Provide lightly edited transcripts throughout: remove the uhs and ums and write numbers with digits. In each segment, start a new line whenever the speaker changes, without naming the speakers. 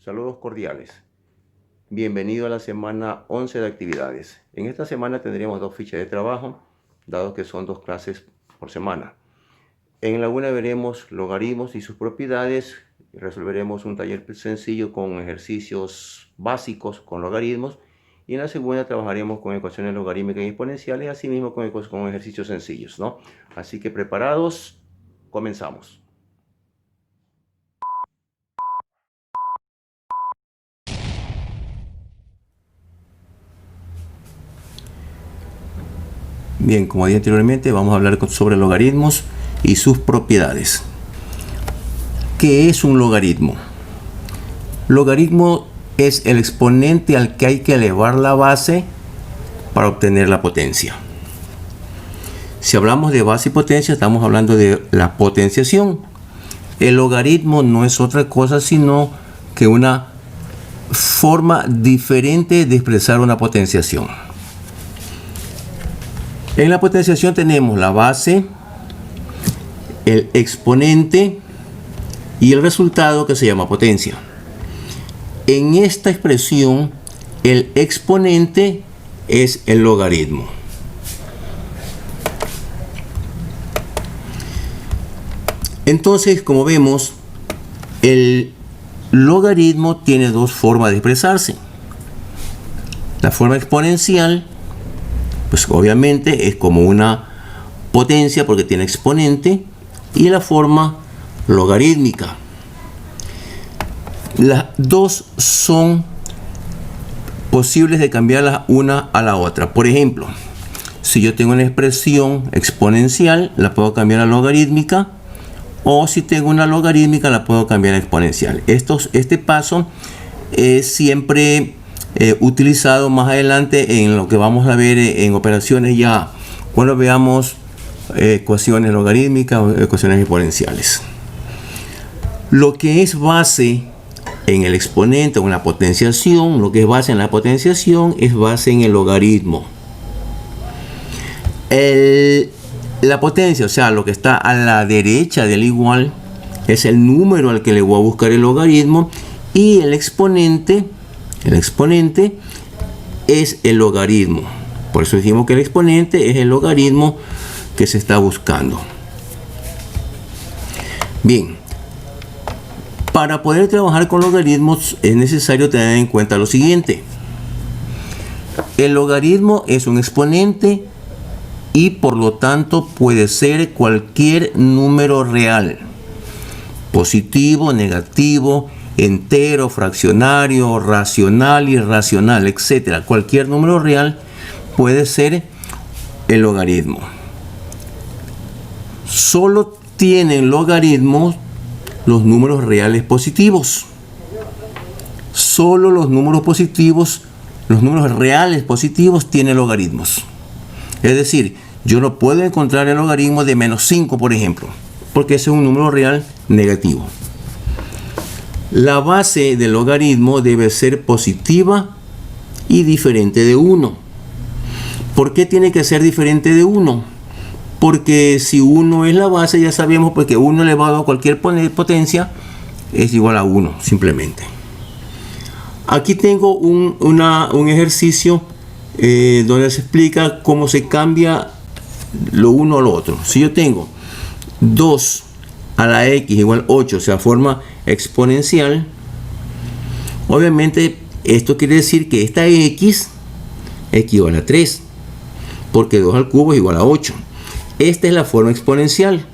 Saludos cordiales. Bienvenido a la semana 11 de actividades. En esta semana tendremos 2 fichas de trabajo, dado que son 2 clases por semana. En la una veremos logaritmos y sus propiedades. Resolveremos un taller sencillo con ejercicios básicos con logaritmos. Y en la segunda trabajaremos con ecuaciones logarítmicas y exponenciales, asimismo con ejercicios sencillos, ¿no? Así que preparados, comenzamos. Bien, como dije anteriormente, vamos a hablar sobre logaritmos y sus propiedades. ¿Qué es un logaritmo? Logaritmo es el exponente al que hay que elevar la base para obtener la potencia. Si hablamos de base y potencia, estamos hablando de la potenciación. El logaritmo no es otra cosa sino que una forma diferente de expresar una potenciación. En la potenciación tenemos la base, el exponente y el resultado, que se llama potencia. En esta expresión, el exponente es el logaritmo. Entonces, como vemos, el logaritmo tiene 2 formas de expresarse. La forma exponencial, pues obviamente es como una potencia porque tiene exponente, y la forma logarítmica. Las dos son posibles de cambiarlas una a la otra. Por ejemplo, si yo tengo una expresión exponencial, la puedo cambiar a logarítmica, o si tengo una logarítmica, la puedo cambiar a exponencial. Este paso es siempre utilizado más adelante en lo que vamos a ver en operaciones, ya cuando veamos ecuaciones logarítmicas o ecuaciones exponenciales. Lo que es base en el exponente o en la potenciación, lo que es base en la potenciación es base en el logaritmo. La potencia, o sea, lo que está a la derecha del igual, es el número al que le voy a buscar el logaritmo, y el exponente es el logaritmo. Por eso decimos que el exponente es el logaritmo que se está buscando. Bien, para poder trabajar con logaritmos es necesario tener en cuenta lo siguiente. El logaritmo es un exponente y por lo tanto puede ser cualquier número real, positivo, negativo, entero, fraccionario, racional, irracional, etc. Cualquier número real puede ser el logaritmo. Solo tienen logaritmos los números reales positivos. Solo los números positivos, los números reales positivos tienen logaritmos. Es decir, yo no puedo encontrar el logaritmo de -5, por ejemplo, porque ese es un número real negativo. La base del logaritmo debe ser positiva y diferente de 1. ¿Por qué tiene que ser diferente de 1? Porque si 1 es la base, ya sabemos pues que 1 elevado a cualquier potencia es igual a 1, simplemente. Aquí tengo un ejercicio donde se explica cómo se cambia lo uno a lo otro. Si yo tengo 2 a la x igual 8, o sea, forma exponencial, obviamente esto quiere decir que esta x equivale a 3, porque 2 al cubo es igual a 8. Esta es la forma exponencial.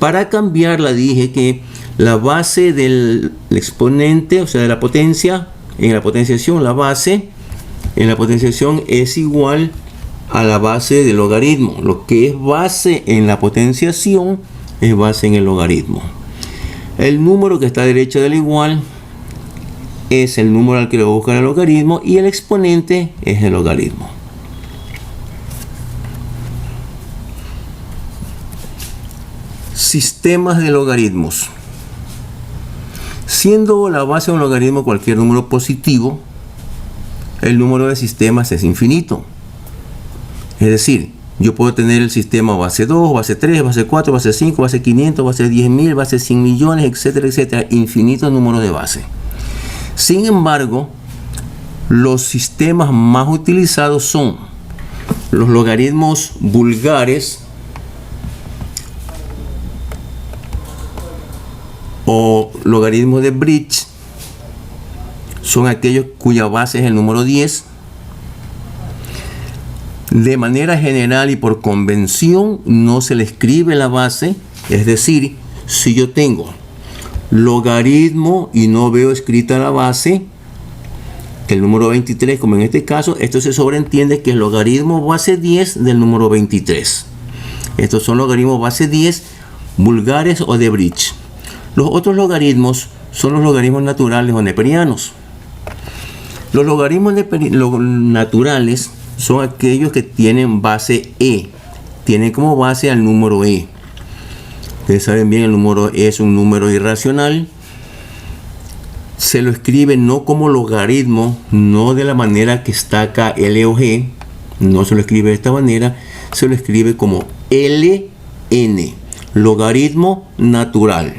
Para cambiarla dije que la base del exponente, o sea, de la potencia, en la potenciación, la base en la potenciación es igual a la base del logaritmo. Lo que es base en la potenciación es base en el logaritmo. El número que está a la derecha del igual es el número al que le voy a buscar el logaritmo, y el exponente es el logaritmo. Sistemas de logaritmos. Siendo la base de un logaritmo cualquier número positivo, el número de sistemas es infinito. Es decir, yo puedo tener el sistema base 2, base 3, base 4, base 5, base 500, base 10.000, base 100 millones, etcétera, etcétera, infinitos números de base. Sin embargo, los sistemas más utilizados son los logaritmos vulgares o logaritmos de bridge. Son aquellos cuya base es el número 10. De manera general y por convención no se le escribe la base, es decir, si yo tengo logaritmo y no veo escrita la base, el número 23, como en este caso, esto se sobreentiende que es logaritmo base 10 del número 23. Estos son logaritmos base 10 vulgares o de bridge. Los otros logaritmos son los logaritmos naturales o neperianos. Los logaritmos naturales son aquellos que tienen base e, tienen como base al número e. Ustedes saben bien, el número e es un número irracional. Se lo escribe no como logaritmo, no de la manera que está acá L o G, no se lo escribe de esta manera, se lo escribe como LN, logaritmo natural.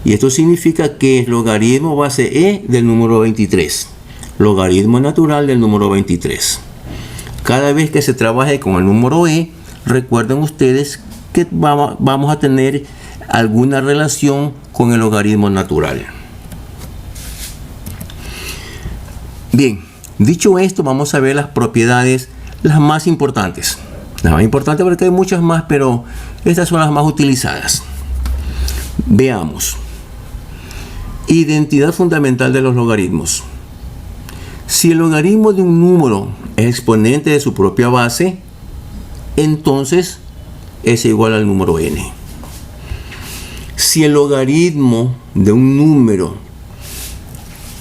Y esto significa que es logaritmo base e del número 23, logaritmo natural del número 23. Cada vez que se trabaje con el número e, recuerden ustedes que vamos a tener alguna relación con el logaritmo natural. Bien, dicho esto, vamos a ver las propiedades, las más importantes. Las más importantes porque hay muchas más, pero estas son las más utilizadas. Veamos. Identidad fundamental de los logaritmos. Si el logaritmo de un número es exponente de su propia base, entonces es igual al número n. Si el logaritmo de un número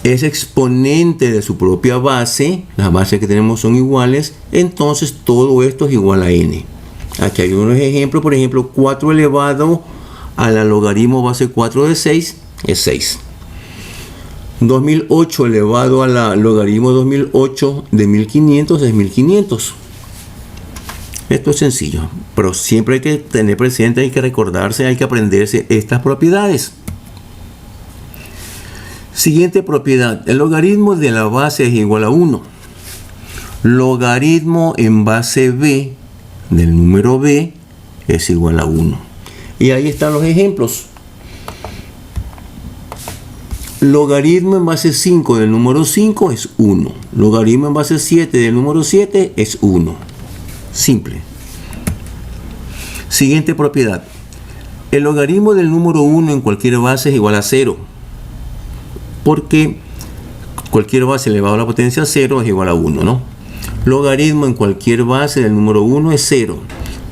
es exponente de su propia base, las bases que tenemos son iguales, entonces todo esto es igual a n. Aquí hay unos ejemplos, por ejemplo, 4 elevado a la logaritmo base 4 de 6 es 6. 2008 elevado a la logaritmo 2008 de 1500 es 1500. Esto es sencillo, pero siempre hay que tener presente, hay que recordarse, hay que aprenderse estas propiedades. Siguiente propiedad, el logaritmo de la base es igual a 1. Logaritmo en base b del número b es igual a 1. Y ahí están los ejemplos. Logaritmo en base 5 del número 5 es 1. Logaritmo en base 7 del número 7 es 1. Simple. Siguiente propiedad. El logaritmo del número 1 en cualquier base es igual a 0. Porque cualquier base elevado a la potencia 0 es igual a 1, ¿no? Logaritmo en cualquier base del número 1 es 0.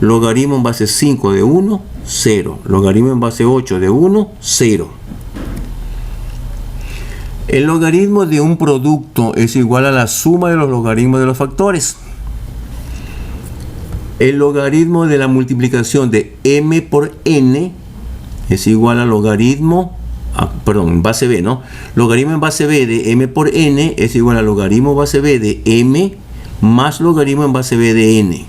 Logaritmo en base 5 de 1, 0. Logaritmo en base 8 de 1, 0. El logaritmo de un producto es igual a la suma de los logaritmos de los factores. El logaritmo de la multiplicación de m por n es igual a logaritmo, en base b, ¿no? Logaritmo en base b de m por n es igual a logaritmo base b de m más logaritmo en base b de n.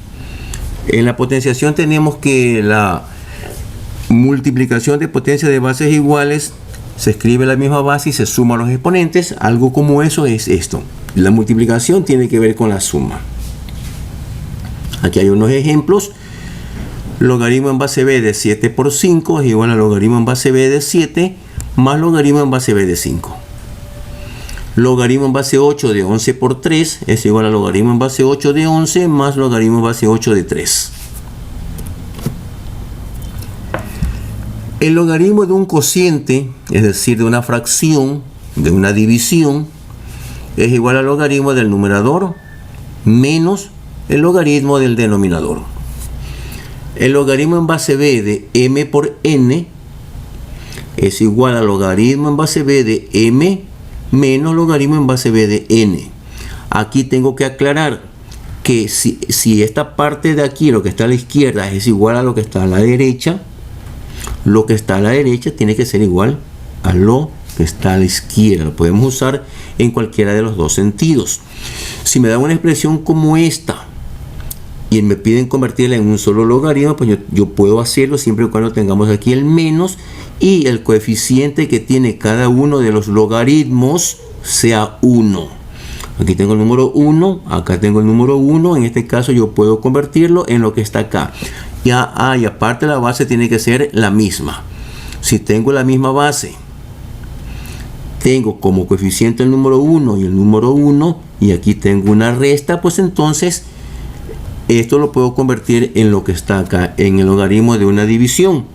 En la potenciación tenemos que la multiplicación de potencia de bases iguales se escribe la misma base y se suma los exponentes. Algo como eso es esto. La multiplicación tiene que ver con la suma. Aquí hay unos ejemplos. Logaritmo en base b de 7 por 5 es igual a logaritmo en base b de 7 más logaritmo en base b de 5. Logaritmo en base 8 de 11 por 3 es igual a logaritmo en base 8 de 11 más logaritmo en base 8 de 3. El logaritmo de un cociente, es decir, de una fracción, de una división, es igual al logaritmo del numerador menos el logaritmo del denominador. El logaritmo en base b de m por n es igual al logaritmo en base b de m menos logaritmo en base b de n. Aquí tengo que aclarar que si esta parte de aquí, lo que está a la izquierda, es igual a lo que está a la derecha, lo que está a la derecha tiene que ser igual a lo que está a la izquierda. Lo podemos usar en cualquiera de los dos sentidos. Si me da una expresión como esta y me piden convertirla en un solo logaritmo, pues yo puedo hacerlo siempre y cuando tengamos aquí el menos y el coeficiente que tiene cada uno de los logaritmos sea 1. Aquí tengo el número 1, acá tengo el número 1. En este caso yo puedo convertirlo en lo que está acá. Y aparte la base tiene que ser la misma. Si tengo la misma base, tengo como coeficiente el número 1 y el número 1, y aquí tengo una resta, pues entonces esto lo puedo convertir en lo que está acá, en el logaritmo de una división.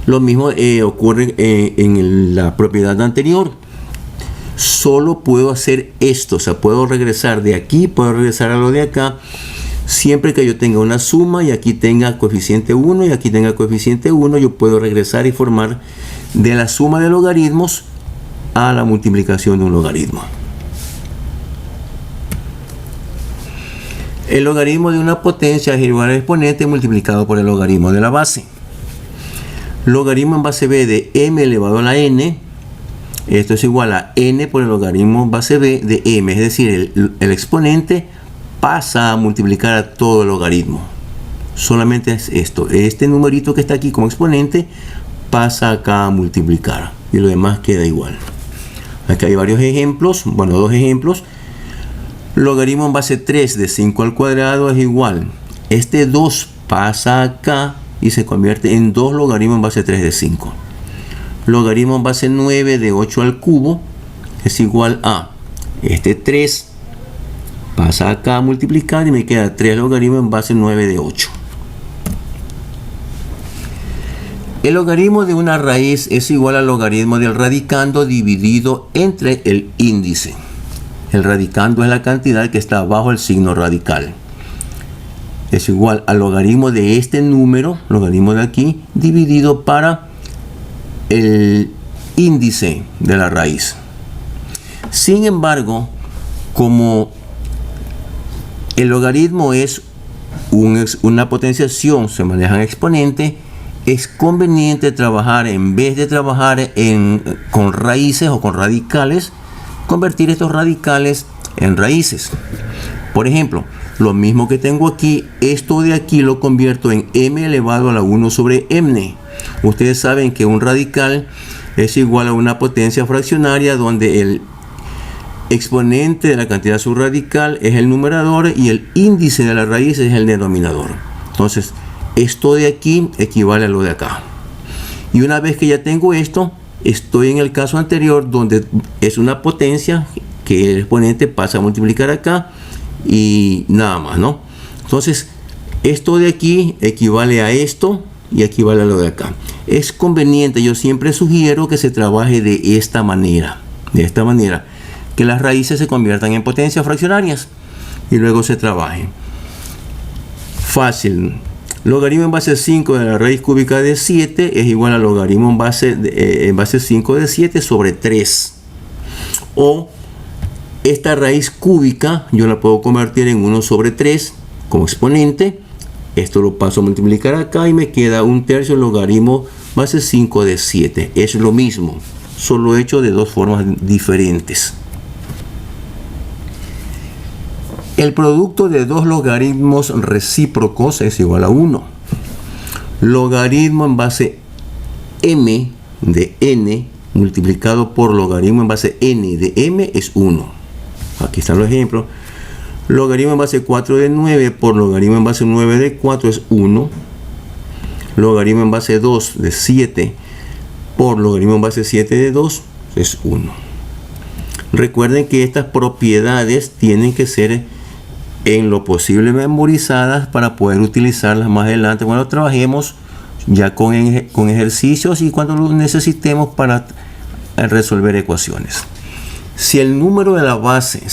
Lo mismo ocurre en la propiedad anterior. Solo puedo hacer esto, o sea, puedo regresar de aquí, puedo regresar a lo de acá, siempre que yo tenga una suma y aquí tenga coeficiente 1 y aquí tenga coeficiente 1, yo puedo regresar y formar de la suma de logaritmos a la multiplicación de un logaritmo. El logaritmo de una potencia es igual al exponente multiplicado por el logaritmo de la base. Logaritmo en base b de m elevado a la n, esto es igual a n por el logaritmo en base b de m, es decir, el exponente pasa a multiplicar a todo el logaritmo. Solamente es esto, este numerito que está aquí como exponente pasa acá a multiplicar y lo demás queda igual. Aquí hay varios ejemplos, bueno, dos ejemplos. Logaritmo en base 3 de 5 al cuadrado es igual, este 2 pasa acá y se convierte en 2 logaritmos en base 3 de 5. Logaritmo en base 9 de 8 al cubo es igual a este 3 pasa acá a multiplicar y me queda 3 logaritmos en base 9 de 8. El logaritmo de una raíz es igual al logaritmo del radicando dividido entre el índice. El radicando es la cantidad que está bajo el signo radical. Es igual al logaritmo de este número, logaritmo de aquí, dividido para el índice de la raíz. Sin embargo, como el logaritmo es una potenciación, se maneja en exponente, es conveniente trabajar, en vez de trabajar con raíces o con radicales, convertir estos radicales en raíces. Por ejemplo, lo mismo que tengo aquí, esto de aquí lo convierto en m elevado a la 1 sobre n. Ustedes saben que un radical es igual a una potencia fraccionaria donde el exponente de la cantidad subradical es el numerador y el índice de la raíz es el denominador. Entonces, esto de aquí equivale a lo de acá. Y una vez que ya tengo esto, estoy en el caso anterior donde es una potencia que el exponente pasa a multiplicar acá y nada más, ¿no? Entonces, esto de aquí equivale a esto y equivale a lo de acá. Es conveniente, yo siempre sugiero que se trabaje de esta manera, que las raíces se conviertan en potencias fraccionarias y luego se trabaje. Fácil. Logaritmo en base 5 de la raíz cúbica de 7 es igual al logaritmo en base 5 de 7 sobre 3. O esta raíz cúbica yo la puedo convertir en 1 sobre 3 como exponente. Esto lo paso a multiplicar acá y me queda 1/3 logaritmo base 5 de 7. Es lo mismo, solo hecho de dos formas diferentes. El producto de dos logaritmos recíprocos es igual a 1. Logaritmo en base m de n multiplicado por logaritmo en base n de m es 1. Aquí están los ejemplos. Logaritmo en base 4 de 9 por logaritmo en base 9 de 4 es 1. Logaritmo en base 2 de 7 por logaritmo en base 7 de 2 es 1. Recuerden que estas propiedades tienen que ser en lo posible memorizadas para poder utilizarlas más adelante cuando trabajemos ya con ejercicios y cuando los necesitemos para resolver ecuaciones. Si el número de la base,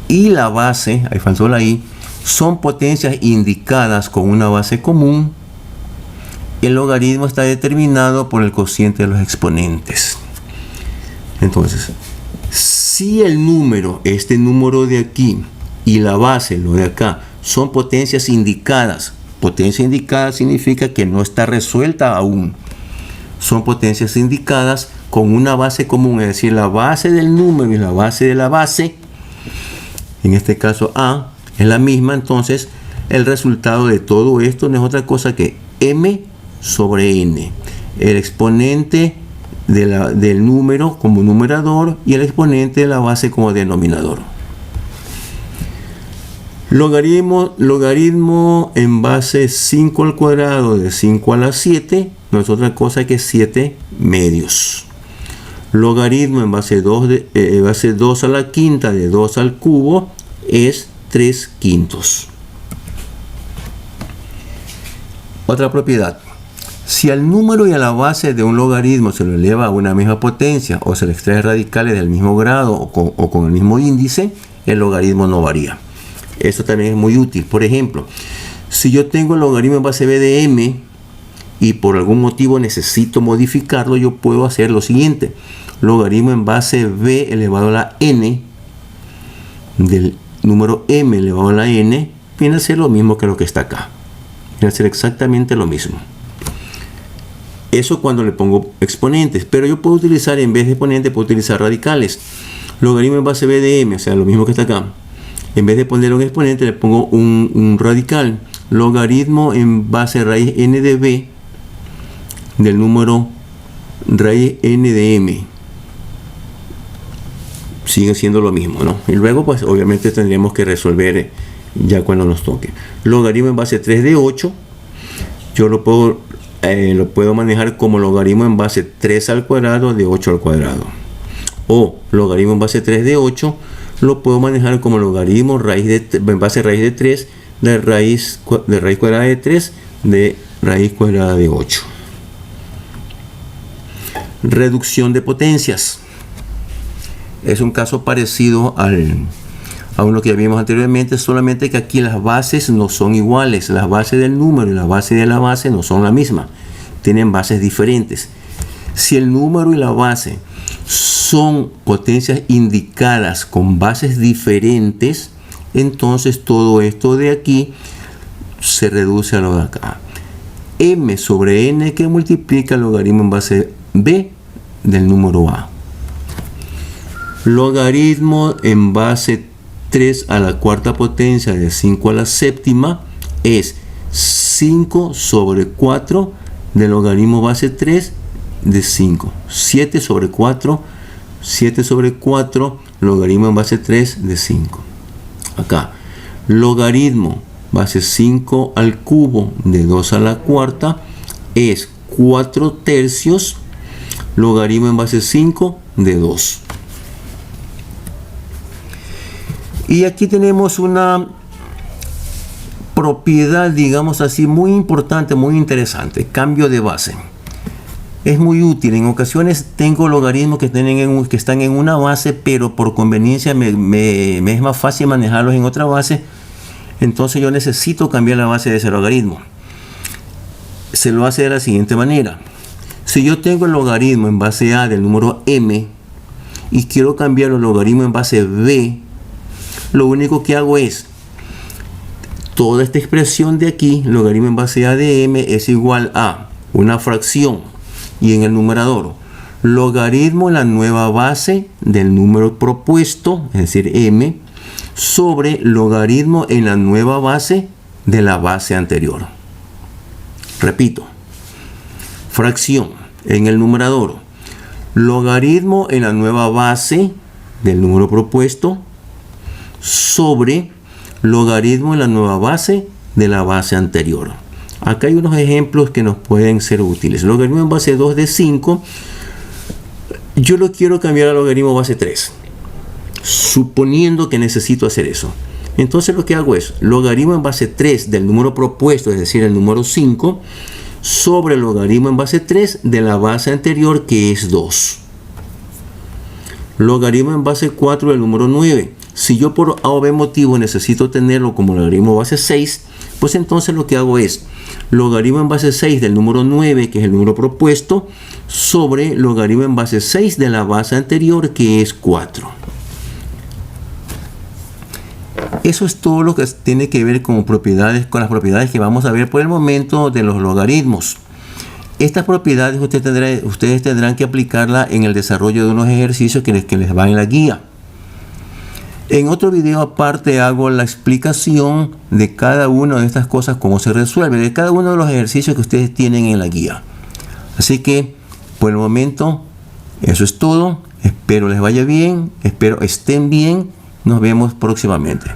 y la base, ahí faltó la i, son potencias indicadas con una base común, el logaritmo está determinado por el cociente de los exponentes. Entonces, si el número, este número de aquí, y la base, lo de acá, son potencias indicadas, potencia indicada significa que no está resuelta aún. Son potencias indicadas con una base común, es decir, la base del número y la base de la base, en este caso A, es la misma. Entonces, el resultado de todo esto no es otra cosa que m sobre n. El exponente del número como numerador y el exponente de la base como denominador. Logaritmo en base 5 al cuadrado de 5 a la 7 no es otra cosa que 7 medios. Logaritmo en base 2 a la quinta de 2 al cubo es 3 quintos. Otra propiedad. Si al número y a la base de un logaritmo se lo eleva a una misma potencia o se le extrae radicales del mismo grado o con el mismo índice, el logaritmo no varía. Esto también es muy útil. Por ejemplo, si yo tengo el logaritmo en base b de m y por algún motivo necesito modificarlo, yo puedo hacer lo siguiente. Logaritmo en base b elevado a la n del número m elevado a la n viene a ser lo mismo que lo que está acá. Viene a ser exactamente lo mismo. Eso cuando le pongo exponentes, pero yo puedo utilizar, en vez de exponentes, puedo utilizar radicales. Logaritmo en base b de m, o sea, lo mismo que está acá. En vez de poner un exponente, le pongo un radical. Logaritmo en base raíz n de b del número raíz n de m. Sigue siendo lo mismo, ¿no? Y luego, pues, obviamente tendremos que resolver ya cuando nos toque. Logaritmo en base 3 de 8. Yo lo puedo manejar como logaritmo en base 3 al cuadrado de 8 al cuadrado. O logaritmo en base 3 de 8 lo puedo manejar como logaritmo en base raíz de 3 de raíz cuadrada de 3 de raíz cuadrada de 8. Reducción de potencias. Es un caso parecido a uno que vimos anteriormente, solamente que aquí las bases no son iguales. Las bases del número y la base de la base no son la misma. Tienen bases diferentes. Si el número y la base son potencias indicadas con bases diferentes, entonces todo esto de aquí se reduce a lo de acá. M sobre n que multiplica el logaritmo en base b del número a. Logaritmo en base 3 a la cuarta potencia de 5 a la séptima es 5 sobre 4 del logaritmo base 3 de 5. 7 sobre 4 logaritmo en base 3 de 5. Acá, logaritmo base 5 al cubo de 2 a la cuarta es 4 tercios logaritmo en base 5 de 2. Y aquí tenemos una propiedad, digamos así, muy importante, muy interesante. Cambio de base. Es muy útil. En ocasiones tengo logaritmos que están en una base, pero por conveniencia me es más fácil manejarlos en otra base. Entonces yo necesito cambiar la base de ese logaritmo. Se lo hace de la siguiente manera. Si yo tengo el logaritmo en base a del número m y quiero cambiar el logaritmo en base b, lo único que hago es toda esta expresión de aquí, logaritmo en base a de m, es igual a una fracción y en el numerador logaritmo en la nueva base del número propuesto, es decir m, sobre logaritmo en la nueva base de la base anterior. Repito, fracción en el numerador logaritmo en la nueva base del número propuesto sobre logaritmo en la nueva base de la base anterior. Acá hay unos ejemplos que nos pueden ser útiles. Logaritmo en base 2 de 5, yo lo quiero cambiar a logaritmo base 3, suponiendo que necesito hacer eso. Entonces lo que hago es logaritmo en base 3 del número propuesto, es decir, el número 5, sobre logaritmo en base 3 de la base anterior, que es 2. Logaritmo en base 4 del número 9. Si yo por A o B motivo necesito tenerlo como logaritmo base 6, pues entonces lo que hago es logaritmo en base 6 del número 9, que es el número propuesto, sobre logaritmo en base 6 de la base anterior, que es 4. Eso es todo lo que tiene que ver con las propiedades que vamos a ver por el momento de los logaritmos. Estas propiedades ustedes tendrán que aplicarla en el desarrollo de unos ejercicios que les van en la guía. En otro video aparte hago la explicación de cada una de estas cosas, cómo se resuelve, de cada uno de los ejercicios que ustedes tienen en la guía. Así que por el momento Eso es todo. Espero les vaya bien. Espero estén bien. Nos vemos próximamente.